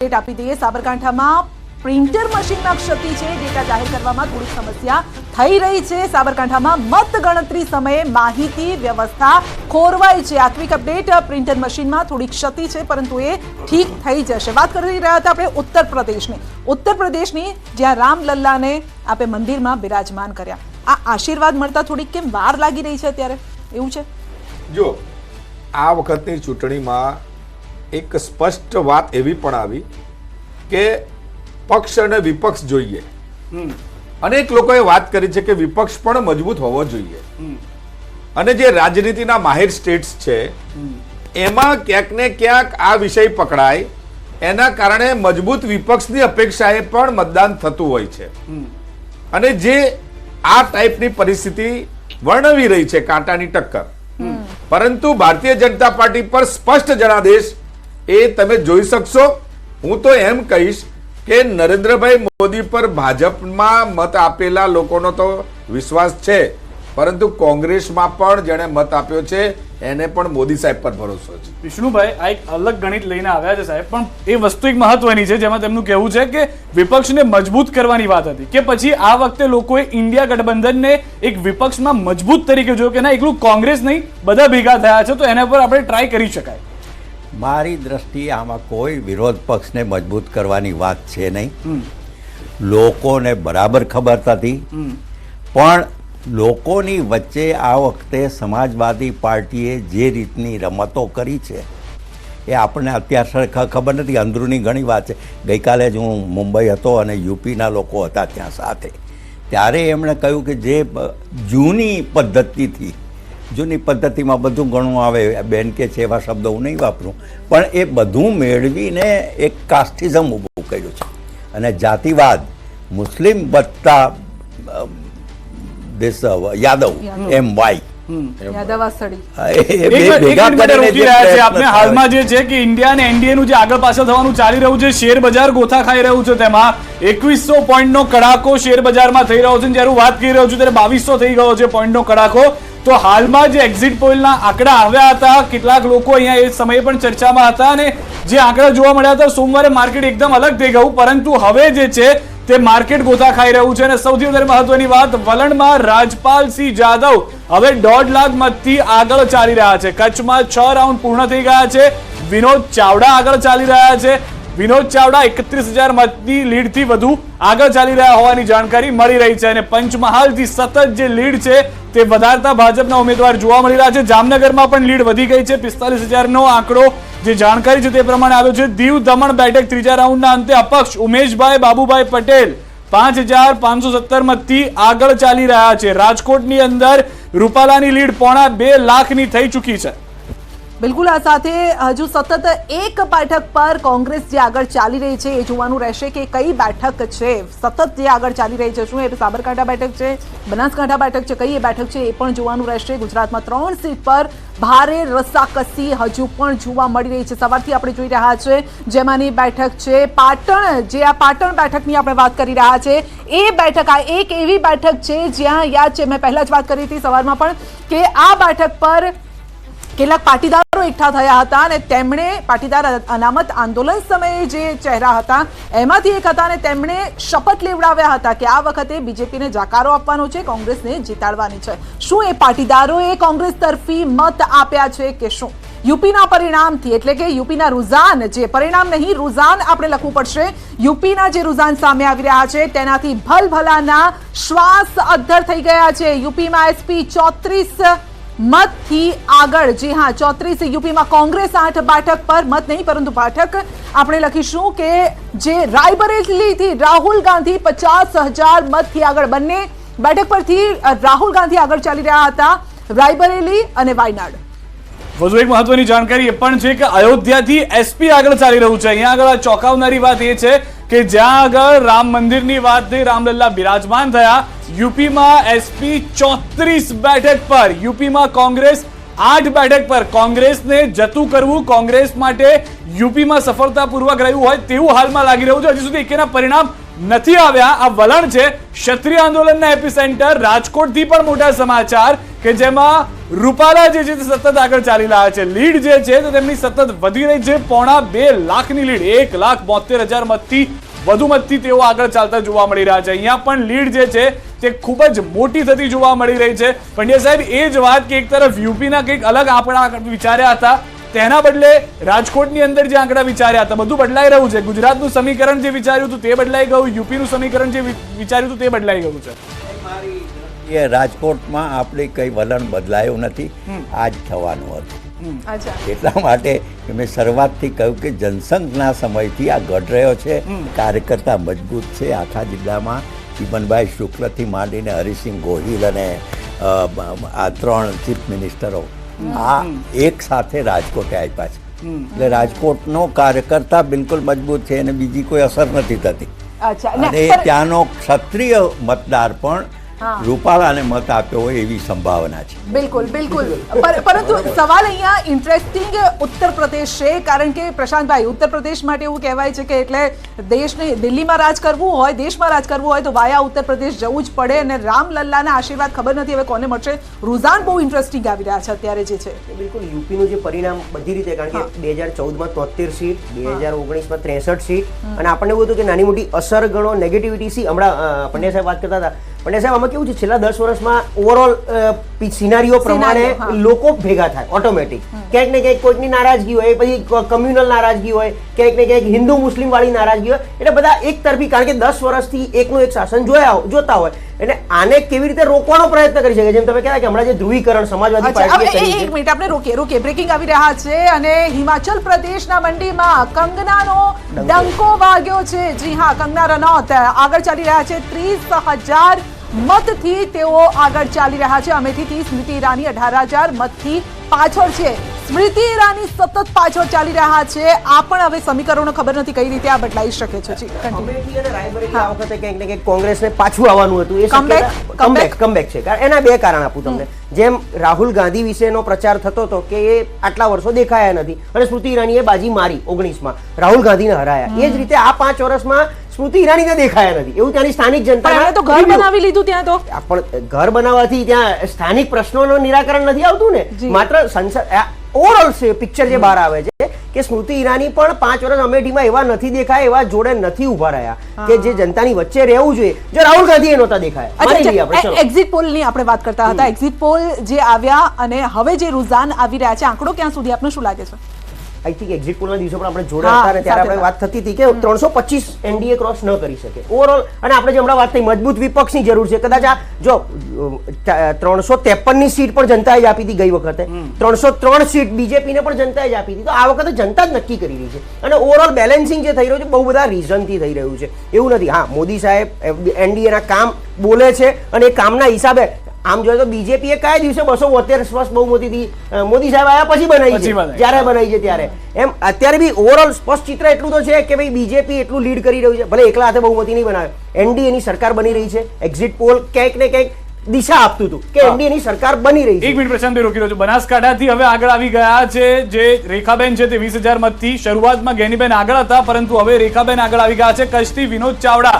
Update આપી દઈએ। સાબરકાંઠામાં પ્રિન્ટર મશીનમાં ક્ષતિ છે, ડેટા જાહેર કરવામાં થોડી સમસ્યા થઈ રહી છે। સાબરકાંઠામાં મતગણતરી સમયે માહિતી વ્યવસ્થા ખોરવાઈ છે। આ ક્વિક અપડેટ, પ્રિન્ટર મશીનમાં થોડી ક્ષતિ છે પરંતુ એ ઠીક થઈ જશે। વાત કરી રહ્યા હતા આપણે ઉત્તર પ્રદેશની જ્યાં રામલલ્લાને આપણે મંદિરમાં બિરાજમાન કર્યા। આ આશીર્વાદ મળતા થોડીક કેમ વાર લાગી રહી છે અત્યારે, એવું છે? જો આ વખતની ચૂંટણીમાં એક સ્પષ્ટ વાત એવી પણ આવી કે પક્ષ અને વિપક્ષ જોઈએ। અનેક લોકોએ વાત કરી છે કે વિપક્ષ પણ મજબૂત હોવો જોઈએ અને જે રાજનીતિના માહિર સ્ટેટ્સ છે એમાં ક્યાંક ને ક્યાંક આ વિષય પકડાય એના કારણે મજબૂત વિપક્ષની અપેક્ષાએ પણ મતદાન થતું હોય છે અને જે આ ટાઈપની પરિસ્થિતિ વર્ણવી રહી છે કાંટાની ટક્કર, પરંતુ ભારતીય જનતા પાર્ટી પર સ્પષ્ટ જનાદેશ એ તમે જોઈ શકશો। હું તો એમ કહીશ કે નરેન્દ્રભાઈ મોદી પર ભાજપમાં મત આપેલા લોકોનો તો વિશ્વાસ છે, પરંતુ કોંગ્રેસમાં પણ જેણે મત આપ્યો છે એને પણ મોદી સાહેબ પર ભરોસો છે। વિષ્ણુભાઈ, આ એક અલગ ગણિત લઈને આવ્યા છે સાહેબ, પણ એ વસ્તુ એક મહત્વની છે જેમાં તેમનું કહેવું છે કે વિપક્ષને મજબૂત કરવાની વાત હતી કે પછી આ વખતે લોકોએ ઇન્ડિયા ગઠબંધનને એક વિપક્ષમાં મજબૂત તરીકે જોયું કે ના એકલું કોંગ્રેસ નહીં બધા ભેગા થયા છે તો એના પર આપણે ટ્રાય કરી શકાય। મારી દ્રષ્ટિએ આમાં કોઈ વિરોધ પક્ષને મજબૂત કરવાની વાત છે નહીં। લોકોને બરાબર ખબર હતી, પણ લોકોની વચ્ચે આ વખતે સમાજવાદી પાર્ટીએ જે રીતની રમતો કરી છે એ આપણને અત્યારે ખબર નથી, અંદરૂની ઘણી વાત છે। ગઈકાલે જ હું મુંબઈ હતો અને યુપીના લોકો હતા ત્યાં સાથે, ત્યારે એમણે કહ્યું કે જે જૂની પદ્ધતિમાં બધું ઘણું આવે, બેન કે છે એવા શબ્દો હું નહીં વાપરું, પણ એ બધું મેળવીને એક કાસ્ટિઝમ ઊભું કર્યું છે અને જાતિવાદ, મુસ્લિમ વત્તા યાદવ એમ વાય હાલમાં જે છે કે ઇન્ડિયા અને એનડીએ નું જે આગળ પાછળ થવાનું ચાલી રહ્યું છે, શેર બજાર ગોથા ખાઈ રહ્યું છે, તેમાં 2100 પોઈન્ટનો કડાકો શેર બજારમાં થઈ રહ્યો છે। જ્યારે હું વાત કરી રહ્યો છું ત્યારે 2200 થઈ ગયો છે પોઈન્ટનો કડાકો। તો હાલમાં જે એક્ઝિટ પોલના આંકડા આવ્યા હતા, કેટલાક લોકો અહીંયા એ સમયે પણ ચર્ચામાં હતા અને જે આંકડા જોવા મળ્યા હતા સોમવારે માર્કેટ એકદમ અલગ થઈ ગયું, પરંતુ હવે જે છે તે માર્કેટ ગોથા ખાઈ રહ્યું છે। અને સૌથી વધારે મહત્વની વાત, વલણમાં રાજપાલસિંહ જાદવ હવે 1.5 લાખ મતથી આગળ ચાલી રહ્યા છે। કચ્છમાં 6 રાઉન્ડ પૂર્ણ થઈ ગયા છે। વિનોદ ચાવડા આગળ ચાલી રહ્યા છે। વિનોદ ચાવડા 31,000 મતની લીડથી વધુ આગળ ચાલી રહ્યા હોવાની જાણકારી મળી રહી છે અને પંચમહાલથી સતત જે લીડ છે તે વધારતા ભાજપના ઉમેદવાર જોવા મળી રહ્યા છે। જામનગરમાં પણ લીડ વધી ગઈ છે, 45,000નો આંકડો જે જાણકારી છે તે પ્રમાણે આવ્યો છે। દીવ દમણ બેઠક ત્રીજા રાઉન્ડના અંતે અપક્ષ ઉમેશભાઈ બાબુભાઈ પટેલ 5,517 મતથી આગળ ચાલી રહ્યા છે। રાજકોટની અંદર રૂપાલાની લીડ 2.5 લાખની થઈ ચૂકી છે। બિલકુલ, આ સાથે હજુ સતત એક બેઠક પર કોંગ્રેસ જે આગળ ચાલી રહી છે એ જોવાનું રહેશે કે કઈ બેઠક છે સતત જે આગળ ચાલી રહી છે। શું એ સાબરકાંઠા બેઠક છે, બનાસકાંઠા બેઠક છે, કઈ એ બેઠક છે એ પણ જોવાનું રહેશે। ગુજરાતમાં 3 સીટ પર ભારે રસાકસી હજુ પણ જોવા મળી રહી છે। સવારથી આપણે જોઈ રહ્યા છે જેમાંની બેઠક છે પાટણ, જે આ પાટણ બેઠકની આપણે વાત કરી રહ્યા છે એ બેઠક આ એક એવી બેઠક છે જ્યાં યાદ છે મેં પહેલા જ વાત કરી હતી સવારમાં પણ કે આ બેઠક પર કેટલાક પાટીદારો એકઠા થયા હતા અને તેમણે પાટીદાર અનામત આંદોલન સમયે જે ચહેરા હતા એમાંથી એક હતા અને તેમણે શપથ લેવડાવ્યા હતા કે આ વખતે બીજેપીને જાકારો આપવાનો છે, કોંગ્રેસને જીતાડવાની છે। શું એ પાટીદારોએ કોંગ્રેસ તરફી મત આપ્યા છે કે શું? યુપીના પરિણામથી, એટલે કે યુપીના રુઝાન, જે પરિણામ નહીં રૂઝાન આપણે લખવું પડશે, યુપીના જે રૂઝાન સામે આવી રહ્યા છે તેનાથી ભલભલાના શ્વાસ અદ્ધર થઈ ગયા છે। યુપીમાં એસપી 34 મતથી આગળ, જી હા 34, યુપીમાં કોંગ્રેસ 8 બેઠક પર મત નહીં પરંતુ બેઠક આપણે લખીશું કે જે રાયબરેલીથી રાહુલ ગાંધી 50,000 મતથી આગળ, બંને બેઠક પરથી રાહુલ ગાંધી આગળ ચાલી રહ્યા હતા, રાયબરેલી અને વાયનાડ। વધુ એક મહત્વની જાણકારી એ પણ છે કે અયોધ્યાથી એસપી આગળ ચાલી રહ્યું છે। અહીંયા આગળ ચોંકાવનારી વાત એ છે કે જ્યાં આગળ રામ મંદિરની વાત થઈ, રામલલ્લા બિરાજમાન થયા, યુપીમાં એસપી 34 બેઠક પર, યુપીમાં કોંગ્રેસ 8 બેઠક પર। કોંગ્રેસને જતું કરવું કોંગ્રેસ માટે યુપીમાં સફળતાપૂર્વક રહ્યું હોય તેવું હાલમાં લાગી રહ્યું છે। હજી સુધી એકેના પરિણામ નથી આવ્યા. આ વલણ છે ક્ષત્રિય આંદોલનના એપિસેન્ટર રાજકોટથી પણ મોટા સમાચાર કે જેમાં રૂપાલા જે છે તે સતત આગળ ચાલી રહ્યા છે. લીડ જે છે તો તેમની સતત વધી રહી છે. 2.5 લાખની લીડ, 1,72,000 મતથી વધુ મતથી તેઓ આગળ ચાલતા જોવા મળી રહ્યા છે. અહીંયા પણ લીડ જે છે તે ખૂબ જ મોટી થતી જોવા મળી રહી છે. પંડ્યા સાહેબ, એ જ વાત કે એક તરફ યુપીના કંઈક અલગ આંકડા વિચાર્યા હતા, તેના બદલે રાજકોટની અંદર જે આંકડા વિચાર્યા હતા બધું બદલાઈ રહ્યું છે. ગુજરાતનું સમીકરણ જે વિચાર્યું હતું તે બદલાઈ ગયું, યુપીનું સમીકરણ જે વિચાર્યું હતું તે બદલાઈ ગયું છે. એ રાજકોટમાં આપણે કઈ વલણ બદલાયું નથી, આ જ થવાનું હતું. અચ્છા, એટલા માટે કે મેં શરૂઆતથી કહ્યું કે જનસંઘના સમયથી આ ઘટ રહ્યો છે. કાર્યકર્તા મજબૂત છે આખા જિલ્લામાં. ચીમનભાઈ શુક્લથી માંડીને હરિસિંહ ગોહિલ અને આ 3 ચીફ મિનિસ્ટરો આ એક સાથે રાજકોટે આપ્યા છે. એટલે રાજકોટનો કાર્યકર્તા બિલકુલ મજબૂત છે અને બીજી કોઈ અસર નથી થતી. અચ્છા. અને ત્યાંનો ક્ષત્રિય મતદાર પણ રૂપાલાને મત આપ્યો હોય એવી સંભાવના છે. બિલકુલ બિલકુલ. પરંતુ સવાલ અહીંયા ઇન્ટરેસ્ટિંગ ઉત્તર પ્રદેશ છે, કારણ કે પ્રશાંતભાઈ, ઉત્તર પ્રદેશ માટે એવું કહેવાય છે કે એટલે દેશને દિલ્હીમાં રાજ કરવું હોય, દેશમાં રાજ કરવું હોય તો વાયા ઉત્તર પ્રદેશ જવું જ પડે. અને રામલલ્લાના આશીર્વાદ ખબર નથી હવે કોને મળશે. રુઝાન બહુ ઇન્ટરેસ્ટિંગ આવી રહ્યા છે અત્યારે જે છે. બિલકુલ યુપીનું જે પરિણામ બધી રીતે, કારણ કે 2014માં 73 સીટ, 2019માં 63 સીટ, અને આપણને એવું હતું કે નાની મોટી અસર ગણો, નેગેટિવિટી સી. હમણાં પંડ્યા સાહેબ વાત કરતા હતા. પંડ્યા સાહેબ, આમાં કેવું છે, છેલ્લા 10 વર્ષમાં ઓવરઓલ સિનારીઓ પ્રમાણે લોકો ભેગા થાય ઓટોમેટિક. ક્યાંક ને ક્યાંક કોઈકની નારાજગી હોય, પછી કમ્યુનલ નારાજગી હોય, ક્યાંક ને ક્યાંક હિન્દુ મુસ્લિમ વાળી નારાજગી હોય, એટલે બધા એક તરફી, કારણ કે 10 વર્ષથી એકનું એક શાસન જોતા હોય, એટલે આને કેવી રીતે રોકવાનો પ્રયત્ન કરી શકે. જેમ તમે કહેતા કે હમણાં જે ધ્રુવીકરણ સમાજવાદી પાર્ટીએ એક મિનિટ આપણે રોકીએ. બ્રેકિંગ આવી રહ્યા છે અને હિમાચલ પ્રદેશના મંડીમાં કંગનાનો ડંકો વાગ્યો છે. જી હા, કંગના રનૌત આગળ ચાલી રહ્યા છે. 30,000 મતથી તેઓ આગળ ચાલી રહ્યા છે. અમેઠીથી સ્મૃતિ ઈરાની 18,000 મતથી પાછળ છે. સ્મૃતિ ઈરાની સતત પાછળ ચાલી રહ્યા છે. આ પણ હવે સમીકરણો ખબર નથી કઈ રીતે આ બદલાઈ શકે છે. અમેઠી અને રાયબરેલી આ વખતે ક્યાંક ને ક્યાંક કોંગ્રેસને પાછું આવવાનું હતું. એ કમબેક છે. એના બે કારણ આપું તમને. જેમ રાહુલ ગાંધી વિશેનો પ્રચાર થતો હતો કે એ આટલા વર્ષો દેખાયા નથી, અને સ્મૃતિ ઈરાનીએ બાજી મારી 19માં, રાહુલ ગાંધીને હરાયા. એ જ રીતે આ 5 વર્ષમાં સ્મૃતિ ઈરાનીને દેખાયા નથી. એવું ત્યાંની સ્થાનિક જનતા તો ઘર બનાવી લીધું ત્યાં. તો પણ ઘર બનાવવાથી ત્યાં સ્થાનિક પ્રશ્નોનું નિરાકરણ નથી આવતું ને. માત્ર સંસદ ઓવરઓલ પિક્ચર જે બહાર આવે છે કે સ્મૃતિ ઈરાની પણ 5 વર્ષ અમેઠીમાં એવા નથી દેખાય, એવા જોડે નથી ઉભા રહ્યા કે જે જનતાની વચ્ચે રહેવું જોઈએ. જો રાહુલ ગાંધી નહોતા દેખાયા. એક્ઝિટ પોલ ની આપણે વાત કરતા હતા. એક્ઝિટ પોલ જે આવ્યા અને હવે જે રુઝાન આવી રહ્યા છે, આંકડો ક્યાં સુધી આપને શું લાગે છે? આઈ થિંક એક્ઝિટ પોલના દિવસો પણ આપણે જોડે હતા અને ત્યારે આપણે વાત થતી હતી કે 325 એનડીએ ક્રોસ ન કરી શકે ઓવરઓલ. અને આપણે જે હમણાં વાત થઈ, મજબૂત વિપક્ષની જરૂર છે. કદાચ આ જો 353ની સીટ પણ જનતાએ જ આપી હતી ગઈ વખતે, 303 સીટ બીજેપીને પણ જનતાએ જ આપી હતી. તો આ વખતે જનતા જ નક્કી કરી રહી છે. અને ઓવરઓલ બેલેન્સિંગ જે થઈ રહ્યું છે બહુ બધા રીઝનથી થઈ રહ્યું છે. એવું નથી. હા, મોદી સાહેબ એનડીએના કામ બોલે છે અને એ કામના હિસાબે આમ જોઈએ તો બીજેપીએ કયા દિવસે 272 સ્પષ્ટ બહુમતીથી મોદી સાહેબ આવ્યા પછી બનાવી છે, જ્યારે બનાવી છે ત્યારે. એમ અત્યારે બી ઓવરઓલ સ્પષ્ટ ચિત્ર એટલું તો છે કે ભાઈ બીજેપી એટલું લીડ કરી રહ્યું છે. ભલે એકલા હાથે બહુમતી નહીં બનાવે, એનડીએની સરકાર બની રહી છે. એક્ઝિટ પોલ ક્યાંક ને ક્યાંક દિશા આપતું હતું કે એનડીએની સરકાર બની રહી છે. એક મિનિટ પ્રશાંતભાઈ રોકી રહ્યો છું. બનાસકાંઠાથી હવે આગળ આવી ગયા છે જે રેખાબેન છે તે 20,000 મતથી. શરૂઆતમાં ગેનીબેન આગળ હતા, પરંતુ હવે રેખાબેન આગળ આવી ગયા છે. કચ્છથી વિનોદ ચાવડા